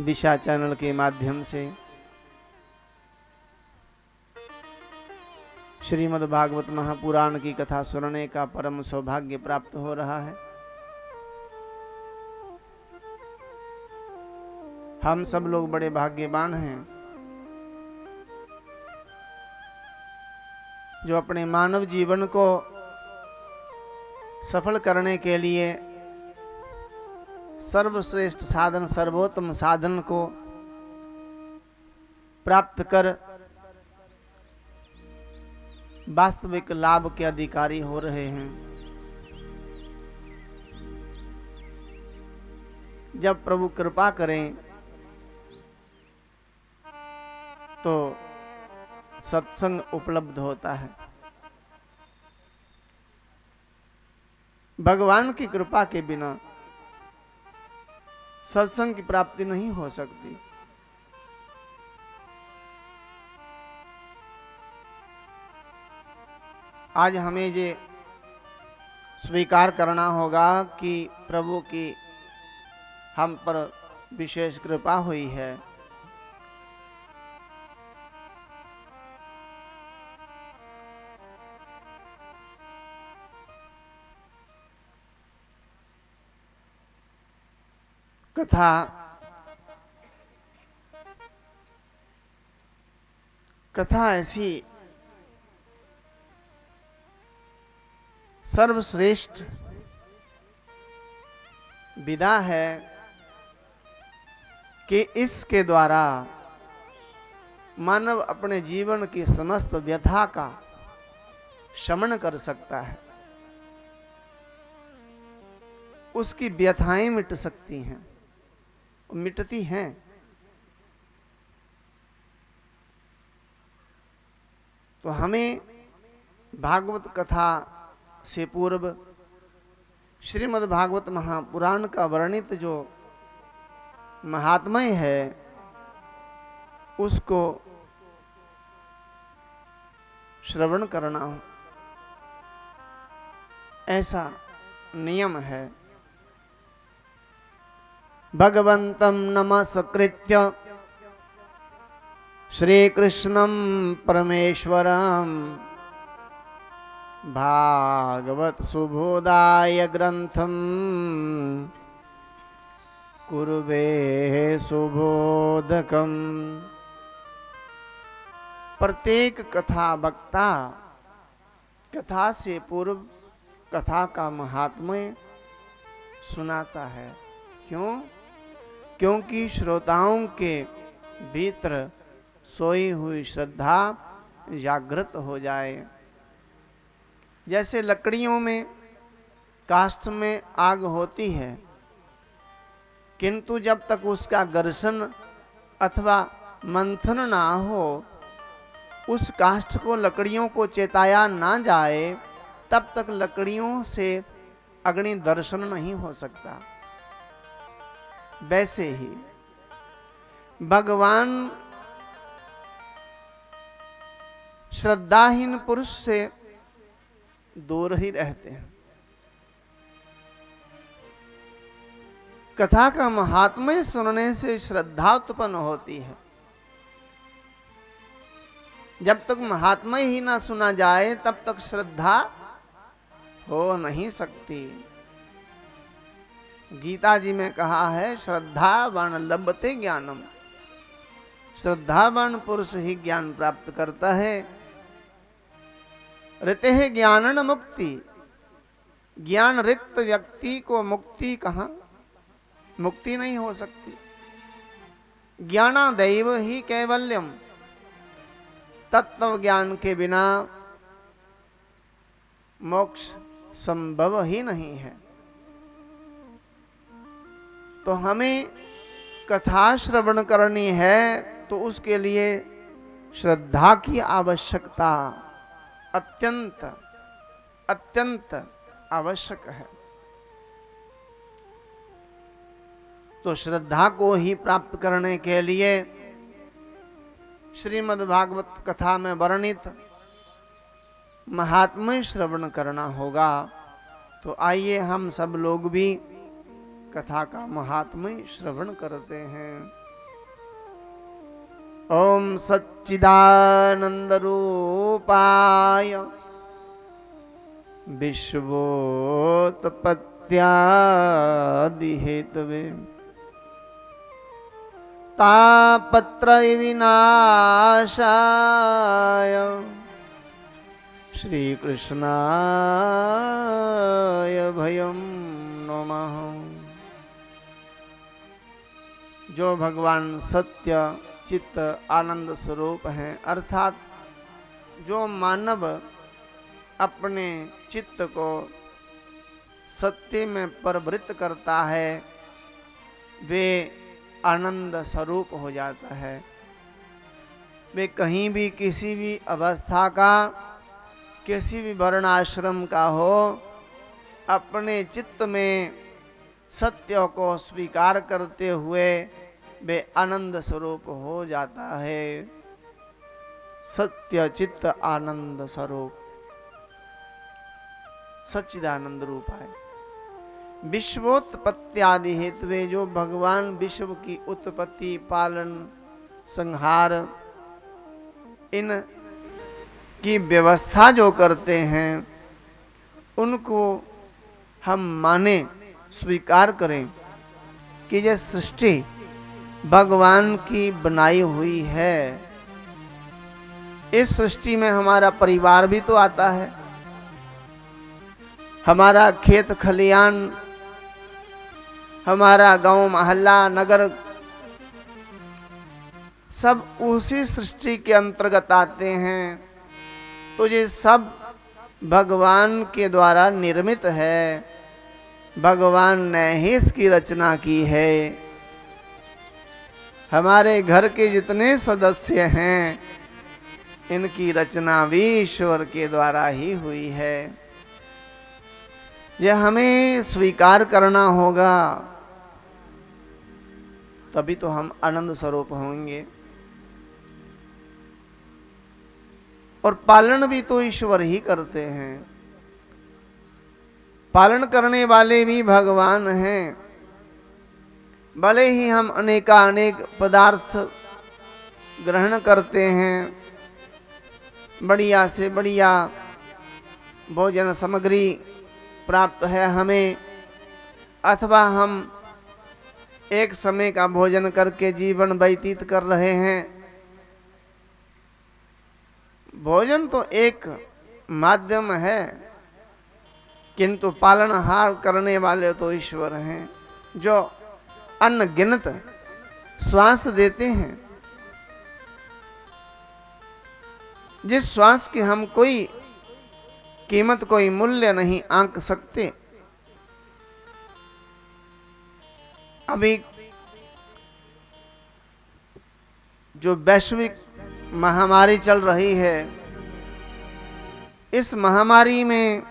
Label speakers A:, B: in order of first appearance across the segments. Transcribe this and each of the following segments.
A: दिशा channel के माध्यम से श्रीमद् भागवत महापुराण की कथा सुनने का परम सौभाग्य प्राप्त हो रहा है। हम सब लोग बड़े भाग्यवान हैं जो अपने मानव जीवन को सफल करने के लिए सर्वश्रेष्ठ साधन, सर्वोत्तम साधन को प्राप्त कर वास्तविक लाभ के अधिकारी हो रहे हैं। जब प्रभु कृपा करें तो सत्संग उपलब्ध होता है। भगवान की कृपा के बिना सत्संग की प्राप्ति नहीं हो सकती। आज हमें ये स्वीकार करना होगा कि प्रभु की हम पर विशेष कृपा हुई है। कथा ऐसी सर्वश्रेष्ठ विधा है कि इसके द्वारा मानव अपने जीवन की समस्त व्यथा का शमन कर सकता है। उसकी व्यथाएं मिट सकती हैं, मिटती हैं। तो हमें भागवत कथा से पूर्व श्रीमद् भागवत महापुराण का वर्णित जो महात्म्य है उसको श्रवण करना हो, ऐसा नियम है। भगवन्तं नमस्कृत्य श्रीकृष्णं परमेश्वरं भागवत सुबोधाय ग्रंथम कुर्वे सुबोधकम। प्रत्येक कथा वक्ता कथा से पूर्व कथा का महात्म्य सुनाता है। क्यों? क्योंकि श्रोताओं के भीतर सोई हुई श्रद्धा जागृत हो जाए। जैसे लकड़ियों में काष्ठ में आग होती है, किंतु जब तक उसका घर्षण अथवा मंथन ना हो, उस काष्ठ को, लकड़ियों को चेताया ना जाए, तब तक लकड़ियों से अग्नि दर्शन नहीं हो सकता। वैसे ही भगवान श्रद्धाहीन पुरुष से दूर ही रहते हैं। कथा का महात्म्य सुनने से श्रद्धा उत्पन्न होती है। जब तक महात्म्य ही ना सुना जाए तब तक श्रद्धा हो नहीं सकती। गीता जी में कहा है, श्रद्धावान लभते ज्ञानम। श्रद्धावान पुरुष ही ज्ञान प्राप्त करता है। ऋते है ज्ञानन मुक्ति। ज्ञान रिक्त व्यक्ति को मुक्ति कहां? मुक्ति नहीं हो सकती। ज्ञानादैव ही कैवल्यम। तत्व ज्ञान के बिना मोक्ष संभव ही नहीं है। तो हमें कथा श्रवण करनी है तो उसके लिए श्रद्धा की आवश्यकता अत्यंत अत्यंत आवश्यक है। तो श्रद्धा को ही प्राप्त करने के लिए श्रीमद् भागवत कथा में वर्णित महात्म्य श्रवण करना होगा। तो आइए हम सब लोग भी कथा का महात्म्य श्रवण करते हैं। ओम सच्चिदानंद रूपाय विश्वोत्पत्त्यादि हेतवे तापत्रय विनाशाय श्री कृष्णाय भयं नमः। जो भगवान सत्य चित्त आनंद स्वरूप हैं, अर्थात जो मानव अपने चित्त को सत्य में परिवृत्त करता है, वे आनंद स्वरूप हो जाता है। वे कहीं भी किसी भी अवस्था का, किसी भी वर्ण आश्रम का हो, अपने चित्त में सत्य को स्वीकार करते हुए वे आनंद स्वरूप हो जाता है। सत्य चित्त आनंद स्वरूप सच्चिदानंद रूप है। विश्वोत्पत्ति आदि हेतु, जो भगवान विश्व की उत्पत्ति, पालन, संहार, इन की व्यवस्था जो करते हैं, उनको हम माने, स्वीकार करें कि यह सृष्टि भगवान की बनाई हुई है। इस सृष्टि में हमारा परिवार भी तो आता है, हमारा खेत खलियान, हमारा गांव मोहल्ला नगर, सब उसी सृष्टि के अंतर्गत आते हैं। तो ये सब भगवान के द्वारा निर्मित है, भगवान ने ही इसकी रचना की है। हमारे घर के जितने सदस्य हैं, इनकी रचना भी ईश्वर के द्वारा ही हुई है। यह हमें स्वीकार करना होगा, तभी तो हम आनंद स्वरूप होंगे। और पालन भी तो ईश्वर ही करते हैं, पालन करने वाले भी भगवान हैं। भले ही हम अनेकानेक पदार्थ ग्रहण करते हैं, बढ़िया से बढ़िया भोजन सामग्री प्राप्त है हमें, अथवा हम एक समय का भोजन करके जीवन व्यतीत कर रहे हैं। भोजन तो एक माध्यम है, किंतु पालनहार करने वाले तो ईश्वर हैं, जो अनगिनत श्वास देते हैं। जिस श्वास की हम कोई कीमत, कोई मूल्य नहीं आंक सकते। अभी जो वैश्विक महामारी चल रही है, इस महामारी में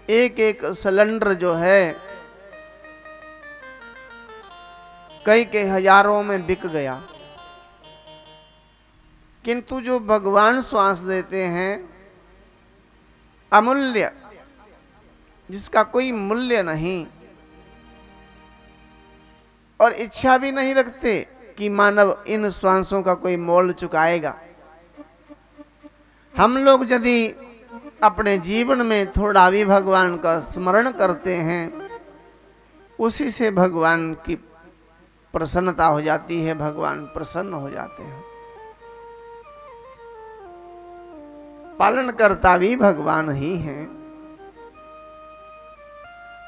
A: एक एक सिलेंडर जो है कई के हजारों में बिक गया। किंतु जो भगवान श्वास देते हैं, अमूल्य, जिसका कोई मूल्य नहीं, और इच्छा भी नहीं रखते कि मानव इन श्वासों का कोई मोल चुकाएगा। हम लोग यदि अपने जीवन में थोड़ा भी भगवान का स्मरण करते हैं, उसी से भगवान की प्रसन्नता हो जाती है, भगवान प्रसन्न हो जाते हैं। पालनकर्ता भी भगवान ही हैं,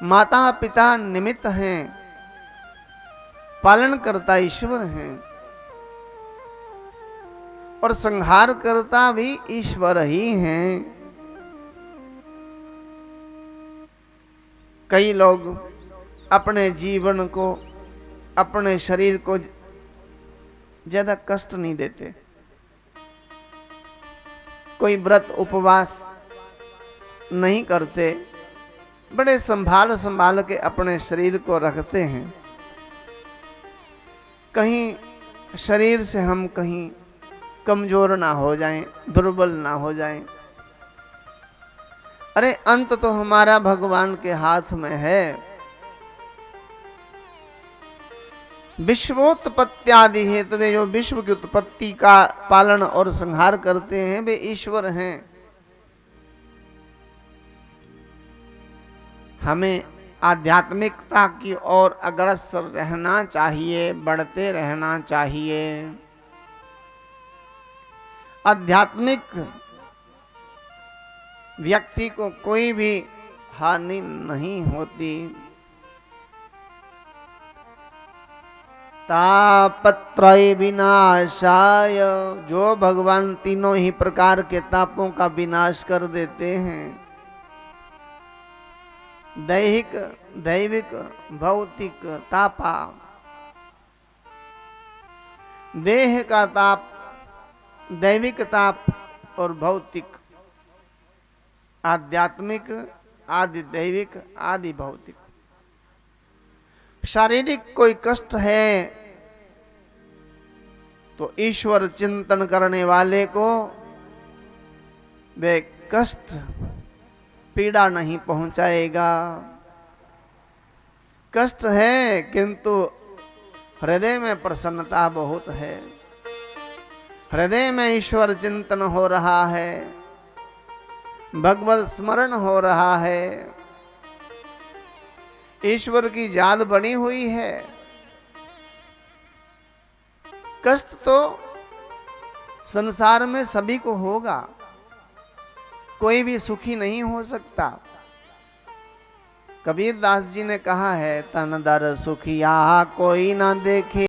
A: माता पिता निमित्त हैं, पालनकर्ता ईश्वर हैं, और संहारकर्ता भी ईश्वर ही हैं। कई लोग अपने जीवन को, अपने शरीर को ज्यादा कष्ट नहीं देते। कोई व्रत उपवास नहीं करते, बड़े संभाल संभाल के अपने शरीर को रखते हैं। कहीं शरीर से हम कहीं कमजोर ना हो जाएं, दुर्बल ना हो जाएं। अरे अंत तो हमारा भगवान के हाथ में है। विश्वोत्पत्त्यादि हेतु वे जो विश्व की उत्पत्ति का पालन और संहार करते हैं वे ईश्वर हैं। हमें आध्यात्मिकता की ओर अग्रसर रहना चाहिए, बढ़ते रहना चाहिए। आध्यात्मिक व्यक्ति को कोई भी हानि नहीं होती। तापत्रय विनाशाय, जो भगवान तीनों ही प्रकार के तापों का विनाश कर देते हैं, दैहिक, दैविक, भौतिक तापा, देह का ताप, दैविक ताप और भौतिक, आध्यात्मिक, आदि दैविक, आदि भौतिक। शारीरिक कोई कष्ट है तो ईश्वर चिंतन करने वाले को वे कष्ट, पीड़ा नहीं पहुंचाएगा। कष्ट है किंतु हृदय में प्रसन्नता बहुत है, हृदय में ईश्वर चिंतन हो रहा है, भगवत स्मरण हो रहा है, ईश्वर की याद बनी हुई है। कष्ट तो संसार में सभी को होगा, कोई भी सुखी नहीं हो सकता। कबीर दास जी ने कहा है, तन दर सुखिया कोई ना देखे,